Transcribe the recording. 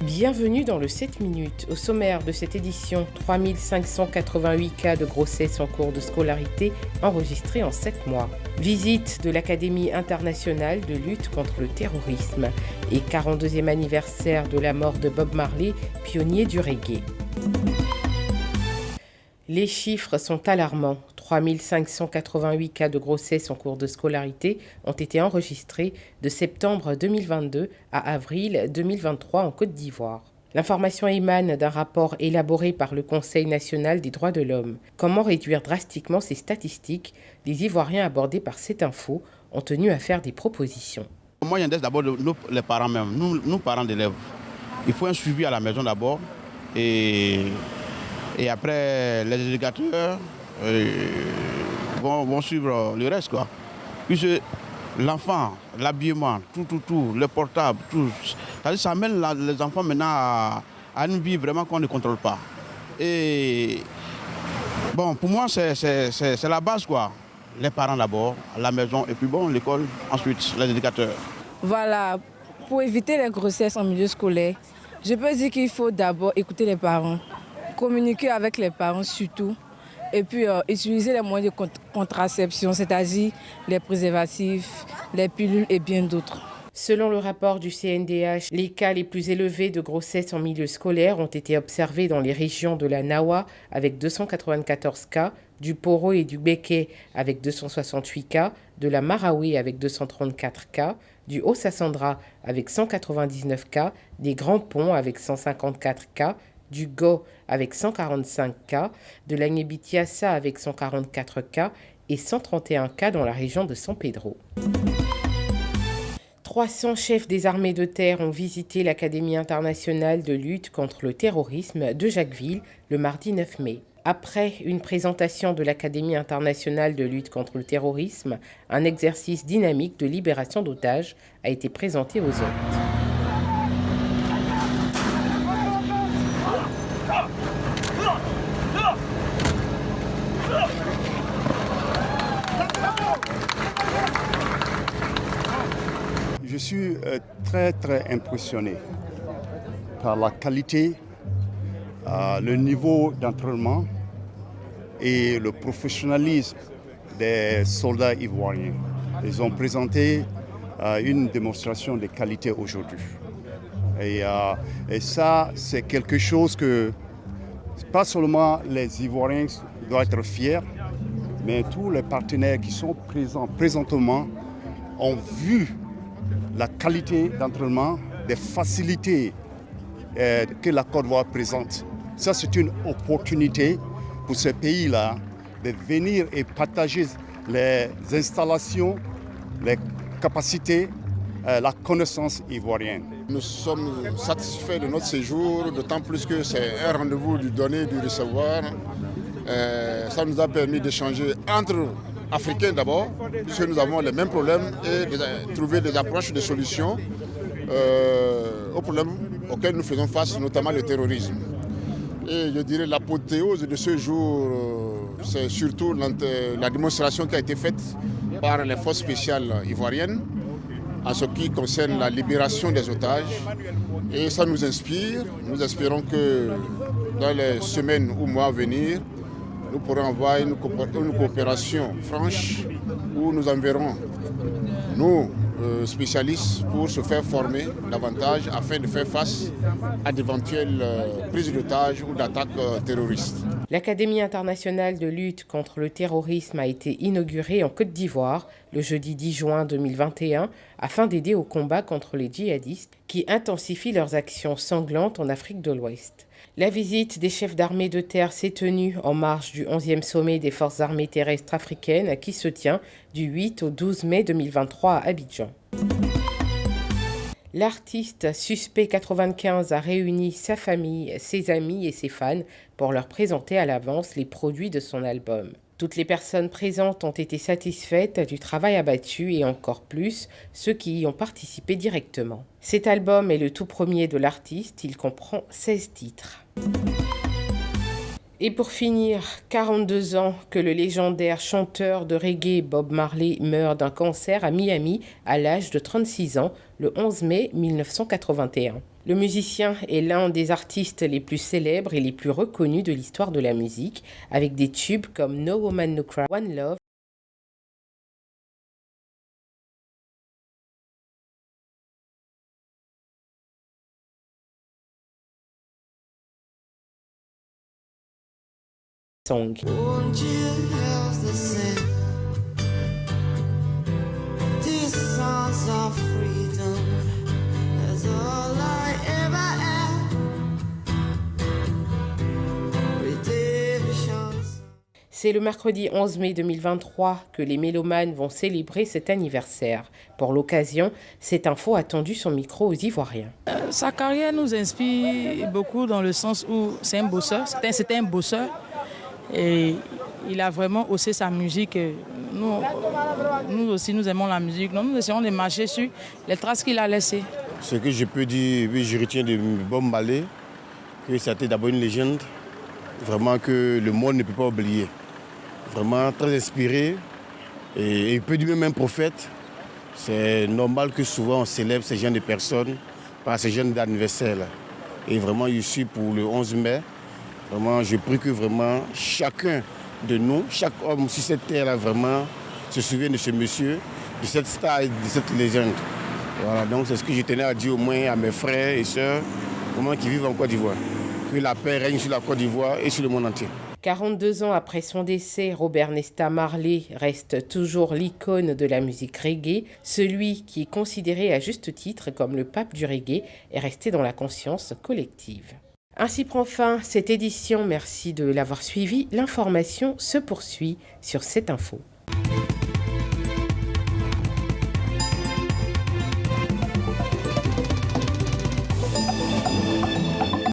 Bienvenue dans le 7 minutes. Au sommaire de cette édition, 3588 cas de grossesse en cours de scolarité enregistrés en 7 mois. Visite de l'Académie internationale de lutte contre le terrorisme et 42e anniversaire de la mort de Bob Marley, pionnier du reggae. Les chiffres sont alarmants. 3588 cas de grossesse en cours de scolarité ont été enregistrés de septembre 2022 à avril 2023 en Côte d'Ivoire. L'information émane d'un rapport élaboré par le Conseil national des droits de l'homme. Comment réduire drastiquement ces statistiques? Les Ivoiriens abordés par cette info ont tenu à faire des propositions. Moi, j'intéresse d'abord les parents même, nous parents d'élèves. Il faut un suivi à la maison d'abord et après les éducateurs vont suivre le reste, quoi. Puisque l'enfant, l'habillement, tout, le portable, tout, ça amène les enfants maintenant à une vie vraiment qu'on ne contrôle pas. Et bon, pour moi, c'est la base, quoi. Les parents d'abord, la maison, et puis bon, l'école, ensuite les éducateurs. Voilà, pour éviter les grossesses en milieu scolaire, je peux dire qu'il faut d'abord écouter les parents, communiquer avec les parents surtout, et puis utiliser les moyens de contraception, c'est-à-dire les préservatifs, les pilules et bien d'autres. Selon le rapport du CNDH, les cas les plus élevés de grossesse en milieu scolaire ont été observés dans les régions de la Nawa avec 294 cas, du Poro et du Béké avec 268 cas, de la Marawi avec 234 cas, du Haut-Sassandra avec 199 cas, des Grands Ponts avec 154 cas, du Go avec 145 cas, de l'Agnébitiassa avec 144 cas et 131 cas dans la région de San Pedro. 300 chefs des armées de terre ont visité l'Académie internationale de lutte contre le terrorisme de Jacquesville le mardi 9 mai. Après une présentation de l'Académie internationale de lutte contre le terrorisme, un exercice dynamique de libération d'otages a été présenté aux hôtes. Je suis très impressionné par la qualité, le niveau d'entraînement et le professionnalisme des soldats ivoiriens. Ils ont présenté une démonstration de qualité aujourd'hui. Et ça, c'est quelque chose que pas seulement les Ivoiriens doivent être fiers, mais tous les partenaires qui sont présents présentement ont vu la qualité d'entraînement, des facilités que la Côte d'Ivoire présente. Ça, c'est une opportunité pour ce pays-là de venir et partager les installations, les capacités, la connaissance ivoirienne. Nous sommes satisfaits de notre séjour, d'autant plus que c'est un rendez-vous du donner et du recevoir. Ça nous a permis d'échanger entre Africains d'abord, puisque nous avons les mêmes problèmes et de trouver des approches, des solutions aux problèmes auxquels nous faisons face, notamment le terrorisme. Et je dirais l'apothéose de ce jour, c'est surtout la démonstration qui a été faite par les forces spéciales ivoiriennes en ce qui concerne la libération des otages. Et ça nous inspire. Nous espérons que dans les semaines ou mois à venir, nous pourrons avoir une coopération franche où nous enverrons nos spécialistes pour se faire former davantage afin de faire face à d'éventuelles prises d'otages ou d'attaques terroristes. L'Académie internationale de lutte contre le terrorisme a été inaugurée en Côte d'Ivoire le jeudi 10 juin 2021 afin d'aider au combat contre les djihadistes qui intensifient leurs actions sanglantes en Afrique de l'Ouest. La visite des chefs d'armée de terre s'est tenue en marge du 11e sommet des forces armées terrestres africaines qui se tient du 8 au 12 mai 2023 à Abidjan. L'artiste Suspect 95 a réuni sa famille, ses amis et ses fans pour leur présenter à l'avance les produits de son album. Toutes les personnes présentes ont été satisfaites du travail abattu et encore plus ceux qui y ont participé directement. Cet album est le tout premier de l'artiste, il comprend 16 titres. Et pour finir, 42 ans que le légendaire chanteur de reggae Bob Marley meurt d'un cancer à Miami à l'âge de 36 ans, le 11 mai 1981. Le musicien est l'un des artistes les plus célèbres et les plus reconnus de l'histoire de la musique, avec des tubes comme No Woman No Cry, One Love, Song. Won't you help the same? These songs of freedom, that's all I ever am. Redemption. C'est le mercredi 11 mai 2023 que les mélomanes vont célébrer cet anniversaire. Pour l'occasion, cette info a tendu son micro aux Ivoiriens. Sa carrière nous inspire beaucoup dans le sens où c'est un bosseur, c'était un bosseur. Et il a vraiment haussé sa musique. Nous aussi, nous aimons la musique. Donc nous essayons de marcher sur les traces qu'il a laissées. Ce que je peux dire, oui, je retiens de Bob Marley, que c'était d'abord une légende, vraiment que le monde ne peut pas oublier. Vraiment très inspiré, et il peut dire même un prophète. C'est normal que souvent on célèbre ces genres de personnes par ces jeunes d'anniversaire. Et vraiment, je suis pour le 11 mai. Vraiment, je prie que vraiment chacun de nous, chaque homme sur cette terre-là, vraiment se souvienne de ce monsieur, de cette star et de cette légende. Voilà, donc c'est ce que je tenais à dire au moins à mes frères et sœurs, vraiment qui vivent en Côte d'Ivoire. Que la paix règne sur la Côte d'Ivoire et sur le monde entier. 42 ans après son décès, Robert Nesta Marley reste toujours l'icône de la musique reggae. Celui qui est considéré à juste titre comme le pape du reggae est resté dans la conscience collective. Ainsi prend fin cette édition. Merci de l'avoir suivi. L'information se poursuit sur cette info.